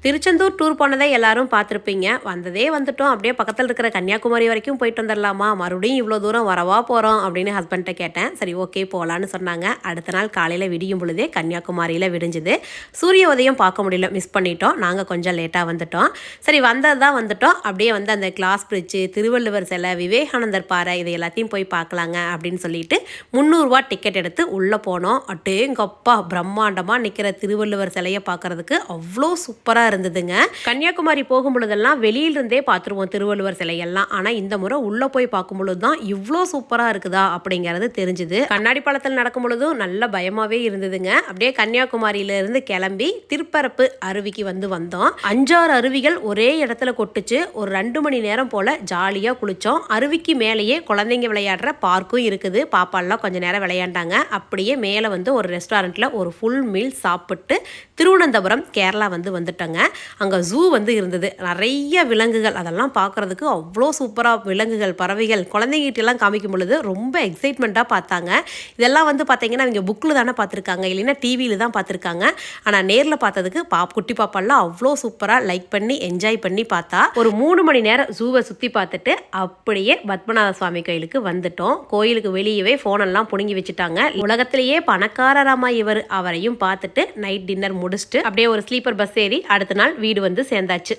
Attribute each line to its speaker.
Speaker 1: Tiruchendur tour போனதை எல்லாரும் பார்த்துருப்பீங்க. வந்ததே வந்துட்டோம், அப்படியே பக்கத்தில் இருக்கிற கன்னியாகுமரி வரைக்கும் போயிட்டு வந்துடலாமா, மறுபடியும் இவ்வளோ தூரம் வரவா போகிறோம் அப்படின்னு ஹஸ்பண்ட்டை கேட்டேன். சரி ஓகே போகலான்னு சொன்னாங்க. அடுத்த நாள் காலையில் விடியும் பொழுதே கன்னியாகுமரியில் விடிஞ்சுது. சூரிய உதயம் பார்க்க முடியல, மிஸ் பண்ணிட்டோம். நாங்கள் கொஞ்சம் லேட்டாக வந்துட்டோம். சரி வந்தது தான் வந்துட்டோம். அப்படியே வந்து அந்த கிளாஸ் பிரிட்ஜு, திருவள்ளுவர் சிலை, விவேகானந்தர் பாறை இது எல்லாத்தையும் போய் பார்க்கலாங்க அப்படின்னு சொல்லிட்டு 300 டிக்கெட் எடுத்து உள்ளே போனோம். அட்டேங்கப்பா பிரம்மாண்டமாக நிற்கிற திருவள்ளுவர் சிலையை பார்க்குறதுக்கு அவ்வளோ சூப்பராக இருந்ததுங்க. கன்னியாகுமரி போகும் பொழுதெல்லாம் வெளியிலிருந்தே பார்த்துருவோம் திருவள்ளுவர் சிலையெல்லாம். ஆனால் இந்த முறை உள்ளே போய் பார்க்கும் பொழுது தான் இவ்வளோ சூப்பராக இருக்குதா அப்படிங்கிறது தெரிஞ்சுது. கண்ணாடி பாலத்தில் நடக்கும் பொழுதும் நல்ல பயமாகவே இருந்ததுங்க. அப்படியே கன்னியாகுமரியிலிருந்து கிளம்பி திருப்பரப்பு அருவிக்கு வந்தோம். 5-6 அருவிகள் ஒரே இடத்துல கொட்டுச்சு. ஒரு 2 மணி நேரம் போல் ஜாலியாக குளித்தோம். அருவிக்கு மேலேயே குழந்தைங்க விளையாடுற பார்க்கும் இருக்குது. பாப்பாலாம் கொஞ்சம் நேரம் விளையாண்டாங்க. அப்படியே மேலே வந்து ஒரு ரெஸ்டாரண்ட்டில் ஒரு ஃபுல் மீல் சாப்பிட்டு திருவனந்தபுரம் கேரளா வந்துட்டோங்க. அங்கே ஜூ இருந்தது. நிறைய விலங்குகள், அதெல்லாம் பார்க்குறதுக்கு அவ்வளோ சூப்பராக விலங்குகள், பறவைகள் குழந்தைங்கிட்டெல்லாம் காமிக்கும் பொழுது ரொம்ப எக்ஸைட்மெண்ட்டாக பார்த்தாங்க. இதெல்லாம் பார்த்தீங்கன்னா இவங்க புக்கில் தானே பார்த்துருக்காங்க, இல்லைன்னா டிவியில் தான் பார்த்துருக்காங்க. ஆனால் நேரில் பார்த்ததுக்கு குட்டி பாப்பாலாம் அவ்வளோ சூப்பராக லைக் பண்ணி என்ஜாய் பண்ணி பார்த்தா. ஒரு 3 மணி நேரம் ஜூவை சுற்றி பார்த்துட்டு அப்படியே பத்மநாத சுவாமி கோயிலுக்கு வந்துட்டோம். கோயிலுக்கு வெளியவே ஃபோனெல்லாம் புடுங்கி வச்சுட்டாங்க. உலகத்திலேயே பணக்காரராமா இவர், அவரையும் பார்த்துட்டு நைட் டின்னர் முடிச்சுட்டு அப்படியே ஒரு ஸ்லீப்பர் பஸ் ஏறி அடுத்த நாள் வீடு சேர்ந்தாச்சு.